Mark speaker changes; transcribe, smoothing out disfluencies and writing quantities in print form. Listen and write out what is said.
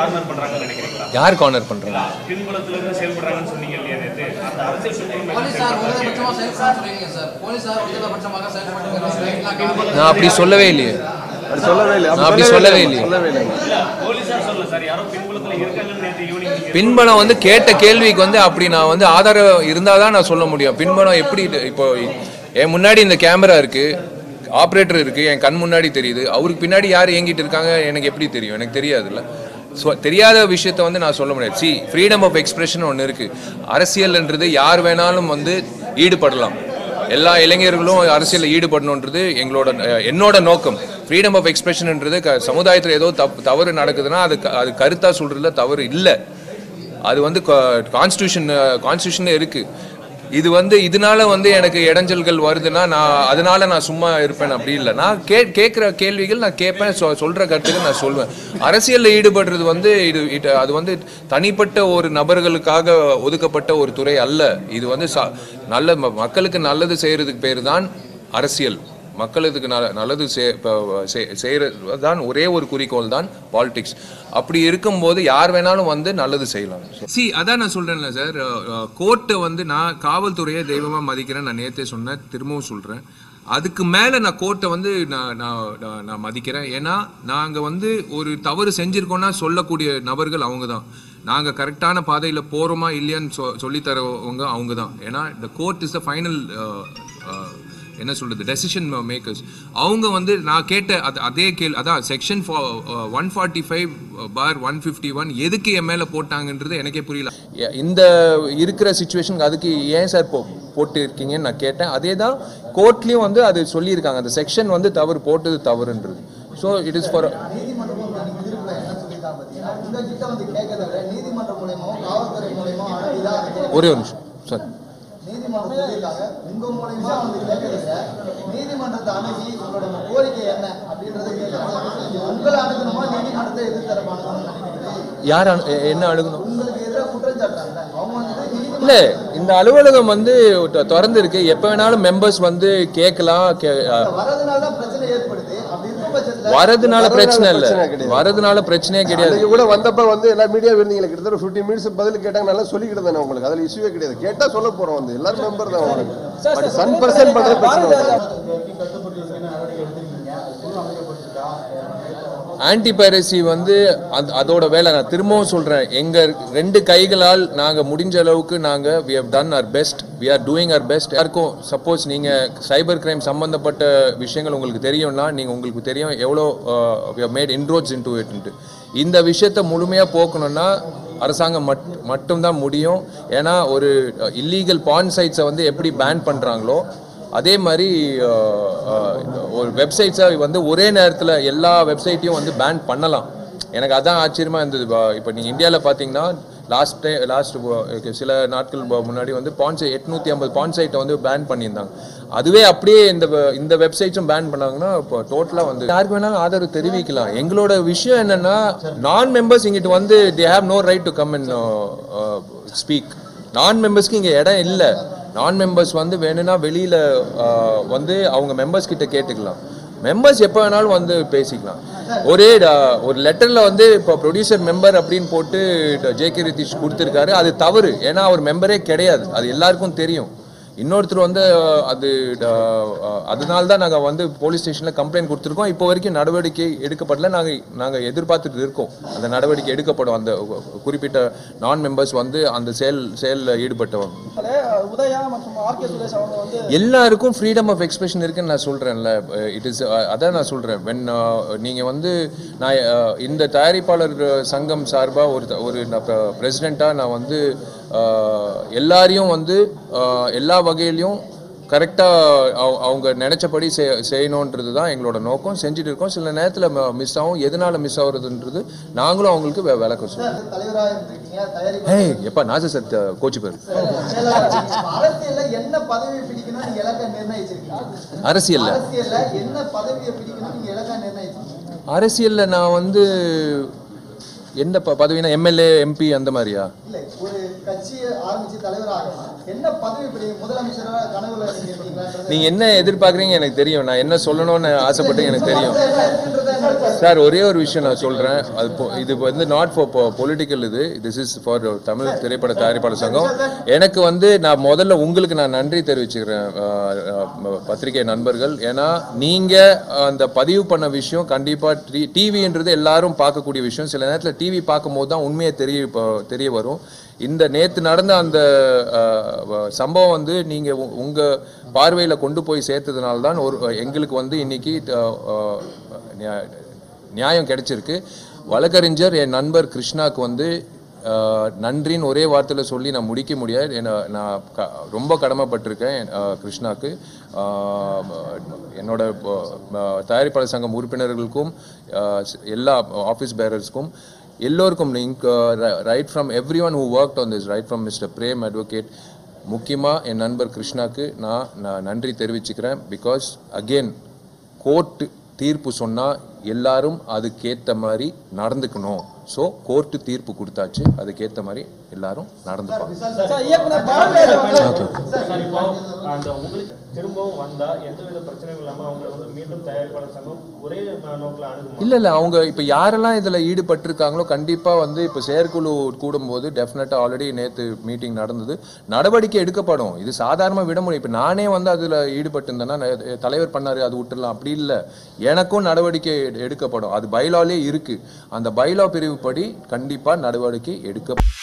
Speaker 1: Corner பண்றாங்கன்னு நினைக்கிறீங்களா?
Speaker 2: யார் கார்னர் பண்றாங்க?
Speaker 1: பின்புலத்துல இருந்து செயல்படுறாங்கன்னு சொன்னீங்க இல்லையா நேத்து? அந்த அரசியல்
Speaker 3: போலீசார் உதயபட்சமா செயல்படுறாங்க சொல்றீங்க சார். போலீசார் உதயபட்சமாக செயல்படுறாங்க.
Speaker 2: நான் அப்படி சொல்லவே இல்லையே. பின்பலம் வந்து கேட்ட கேள்விக்கு வந்து அப்படி நான் வந்து ஆதாரம் இருந்தாதான் நான் சொல்ல முடியும். பின்பலம் எப்படி இப்போ என் முன்னாடி இந்த கேமரா இருக்கு, ஆப்ரேட்டர் இருக்கு, என் கண் முன்னாடி தெரியுது. அவருக்கு பின்னாடி யார் இயங்கிட்டு இருக்காங்க எனக்கு எப்படி தெரியும்? எனக்கு தெரியாதுல்ல. ஸோ தெரியாத விஷயத்த வந்து நான் சொல்ல முடியாது. சி, ஃப்ரீடம் ஆஃப் எக்ஸ்பிரஷன் ஒன்று இருக்கு. அரசியல்ன்றது யார் வேணாலும் வந்து ஈடுபடலாம். எல்லா இளைஞர்களும் அரசியலில் ஈடுபடணுன்றது என்னோட நோக்கம். ஃப்ரீடம் ஆஃப் எக்ஸ்பிரஷன்ன்றது சமுதாயத்தில் ஏதோ தவறு நடக்குதுன்னா அது கருத்தாக சொல்கிறதுல தவறு இல்லை. அது வந்து கான்ஸ்டியூஷனில் இருக்குது. இது வந்து இதனால வந்து எனக்கு இடைஞ்சல்கள் வருதுன்னா அதனால நான் சும்மா இருப்பேன் அப்படி இல்லை. நான் கேட்குற கேள்விகள் நான் கேட்பேன், சொல்கிற கருத்துக்கள் நான் சொல்லுவேன். அரசியலில் ஈடுபடுறது வந்து அது வந்து தனிப்பட்ட ஒரு நபர்களுக்காக ஒதுக்கப்பட்ட ஒரு துறை அல்ல. இது வந்து மக்களுக்கு நல்லது செய்கிறதுக்கு பேர் தான் அரசியல். மக்களுக்கு நல்லது செய்கிறது தான் ஒரே ஒரு குறிக்கோள் தான் பாலிடிக்ஸ். அப்படி இருக்கும்போது யார் வேணாலும் வந்து நல்லது செய்யலாம். அதான் நான் சொல்கிறேன்ல சார், கோர்ட்டை வந்து நான் காவல்துறையை தெய்வமாக மதிக்கிறேன். நான் நேற்றே சொன்னேன், திரும்பவும் சொல்கிறேன். அதுக்கு மேலே நான் கோர்ட்டை வந்து நான் மதிக்கிறேன். ஏன்னா நாங்கள் வந்து ஒரு தவறு செஞ்சுருக்கோன்னா சொல்லக்கூடிய நபர்கள் அவங்க தான். நாங்கள் கரெக்டான பாதையில் போகிறோமா இல்லையான்னு சொல்லித்தரவங்க அவங்க தான். ஏன்னா இந்த கோர்ட் இஸ் த ஃபைனல் என்ன சொல்கிறது, டெசிஷன் மேக்கர்ஸ். அவங்க வந்து நான் கேட்ட அதே அதான் செக்ஷன் 145/151 எதுக்கு என் மேலே போட்டாங்கன்றது எனக்கே புரியல. இந்த இருக்கிற சிச்சுவேஷனுக்கு அதுக்கு ஏன் சார் போட்டு இருக்கீங்கன்னு நான் கேட்டேன். அதே தான் கோர்ட்லேயும் வந்து அது சொல்லியிருக்காங்க. அந்த செக்ஷன் வந்து போட்டது தவறுன்றது. ஸோ இட் இஸ் ஃபார் ஒரே ஒரு நிமிஷம் சார். யார் என்ன அணுகணும்? இல்ல, இந்த அலுவலகம் வந்து திறந்து இருக்கு. எப்ப வேணாலும் மெம்பர்ஸ் வந்து கேட்கலாம். வரதுனால பிரச்சனை இல்ல, வரதுனால பிரச்சனையே கிடையாது.
Speaker 4: கூட வந்தப்ப வந்து எல்லா மீடியா இருந்தீங்க, கிட்டத்தட்ட 15 மினிட்ஸ் பதில் கேட்டாங்க. நல்லா சொல்லிக்கிட்டு தானே உங்களுக்கு, அதுல இஷ்யூவே கிடையாது. கேட்டா சொல்ல போறோம், வந்து எல்லாரும் மெம்பர் தான் உங்களுக்கு. பட் 1% பண்றது பிரச்சனை.
Speaker 2: ஆன்டி பைரசி வந்து அதோட வேலை. நான் திரும்பவும் சொல்றேன், எங்க 2 கைகளால் நாங்க முடிஞ்ச அளவுக்கு we have done our best, we are doing our best. யாருக்கும் சப்போஸ் நீங்க சைபர் கிரைம் சம்பந்தப்பட்ட விஷயங்கள் உங்களுக்கு தெரியும்னா உங்களுக்கு தெரியும் எவ்வளோ we have made inroads into it. இந்த விஷயத்தை முழுமையாக போக்கணும்னா அரசாங்கம் மட்டும்தான் முடியும். ஏன்னா ஒரு இல்லீகல் பான் சைட்ஸை வந்து எப்படி பேன் பண்ணுறாங்களோ அதே மாதிரி ஒரு வெப்சைட்ஸை வந்து ஒரே நேரத்தில் எல்லா வெப்சைட்டையும் வந்து பேன் பண்ணலாம். எனக்கு அதான் ஆச்சரியமாக இருந்தது. இப்போ நீங்கள் இந்தியாவில் பார்த்தீங்கன்னா லாஸ்ட் சில நாட்கள் முன்னாடி வந்து 850 பான் சைட்டை வந்து பேன் பண்ணியிருந்தாங்க. அதுவே அப்படியே இந்த வெப்சைட்ஸும் பேன் பண்ணாங்கன்னா இப்போ டோட்டலாக வந்து யாருக்கு வேணாலும் ஆதரவு தெரிவிக்கலாம். எங்களோட விஷயம் என்னென்னா, நான் மெம்பர்ஸ் இங்கிட்டு வந்து they have no right to come and speak. நான் மெம்பர்ஸ்க்கு இங்கே இடம் இல்லை. நான் மெம்பர்ஸ் வந்து வேணும்னா வெளியில் வந்து அவங்க மெம்பர்ஸ் கிட்ட கேட்டுக்கலாம். மெம்பர்ஸ் எப்போ வேணாலும் வந்து பேசிக்கலாம். ஒரு லெட்டரில் வந்து இப்போ ப்ரொடியூசர் மெம்பர் அப்படின்னு போட்டு ஜே.கே. ரிதீஷ் கொடுத்துருக்காரு. அது தவறு. ஏன்னா அவர் மெம்பரே கிடையாது, அது எல்லாருக்கும் தெரியும். இன்னொருத்தர் வந்து அதனால தான் நாங்கள் வந்து போலீஸ் ஸ்டேஷனில் கம்ப்ளைண்ட் கொடுத்துருக்கோம். இப்போ வரைக்கும் நடவடிக்கை எடுக்கப்படல. நாங்கள் எதிர்பார்த்துட்டு இருக்கோம் அந்த நடவடிக்கை எடுக்கப்படும். அந்த குறிப்பிட்ட நான் மெம்பர்ஸ் வந்து அந்த செயலில் ஈடுபட்டவங்க எல்லாருக்கும் ஃப்ரீடம் ஆஃப் எக்ஸ்பிரஷன் இருக்குன்னு நான் சொல்கிறேன்ல. இட் இஸ் அதான் நான் சொல்கிறேன். நீங்கள் வந்து நான் இந்த தயாரிப்பாளர் சங்கம் சார்பாக ஒரு பிரசிடெண்ட்டாக நான் வந்து எல்லாரையும் வந்து எல்லா வகையிலையும் கரெக்டாக அவங்க நினச்சபடி செய்யணுன்றது தான் எங்களோட நோக்கம். செஞ்சுட்டு இருக்கோம். சில நேரத்தில் மிஸ் ஆகும். எதனால மிஸ் ஆகுறதுன்றது நாங்களும் அவங்களுக்கு விளக்கம் சொல்லுவோம். எப்பா நாச சார் கோச்சு பேர் அரசியலில் நான் வந்து என்ன பதவினா எம்எல்ஏ எம்பி அந்த மாதிரியா?
Speaker 3: ஒரு கட்சியை ஆரம்பிச்சு தலைவராக
Speaker 5: என்ன பதவி இப்படி முதலமைச்சரா கனவுல நீங்க இருக்கீங்களா?
Speaker 2: நீங்க என்ன எதிர்பார்க்குறீங்க எனக்கு தெரியும். நான் என்ன சொல்லணும்னு ஆசைப்பட்டு எனக்கு தெரியும் சார். ஒரே ஒரு விஷயம் நான் சொல்றேன். அது இது வந்து not for political, this is for Tamil திரைப்பட தயாரிப்பாளர் சங்கம். எனக்கு வந்து நான் முதல்ல உங்களுக்கு நான் நன்றி தெரிவிச்சுக்கிறேன் பத்திரிகை நண்பர்கள். ஏன்னா நீங்க அந்த பதிவு பண்ண விஷயம் கண்டிப்பா டிவின்றது எல்லாரும் பார்க்கக்கூடிய விஷயம். சில நேரத்தில் டிவி பார்க்கும் போது தான் உண்மையை தெரிய வரும். இந்த நேற்று நடந்த அந்த சம்பவம் வந்து நீங்க உங்க பார்வையில கொண்டு போய் சேர்த்ததுனால தான் எங்களுக்கு வந்து இன்னைக்கு நியாயம் கிடைச்சிருக்கு. வழக்கறிஞர் என் நண்பர் கிருஷ்ணாக்கு வந்து நன்றின்னு ஒரே வார்த்தையில் சொல்லி நான் முடிக்க முடியாது. நான் ரொம்ப கடமைப்பட்டிருக்கேன் கிருஷ்ணாக்கு. என்னோட தயாரிப்பாளர் சங்கம் உறுப்பினர்களுக்கும் எல்லா ஆஃபீஸ் பேரர்ஸ்க்கும் எல்லோருக்கும் right from everyone who worked on this, right from mister Prem advocate, முக்கியமாக என் நண்பர் கிருஷ்ணாக்கு நான் நன்றி தெரிவிச்சுக்கிறேன். பிகாஸ் அகெயின் கோர்ட்டு தீர்ப்பு சொன்னால் எல்லாரும் அதுக்கேற்ற மாதிரி நடந்துக்கணும். ஸோ கோர்ட்டு தீர்ப்பு கொடுத்தாச்சு, அதுக்கேற்ற மாதிரி எல்லாரும் நடந்துப்பாங்க.
Speaker 1: திரும்பவும் வந்தா எந்தவித பிரச்சனையும் இல்லாம அவங்க வந்து மீண்டும் தயாரிப்பாளர் சங்கம் ஒரே நோக்கில் அணுகும்.
Speaker 2: இல்லை அவங்க இப்போ யாரெல்லாம் இதில் ஈடுபட்டிருக்காங்களோ கண்டிப்பாக வந்து இப்போ செயற்குழு கூடும்போது டெஃபினட்டாக ஆல்ரெடி நேற்று மீட்டிங் நடந்தது, நடவடிக்கை எடுக்கப்படும். இது சாதாரணமாக விட முடியும். இப்போ நானே வந்து அதில் ஈடுபட்டு இருந்தேன்னா தலைவர் பண்ணாரு அது விட்டுடலாம், அப்படி இல்லை. எனக்கும் நடவடிக்கை எடுக்கப்படும். அது பைலாலே இருக்குது. அந்த பைலா பிரிவு படி கண்டிப்பாக நடவடிக்கை எடுக்கப்படும்.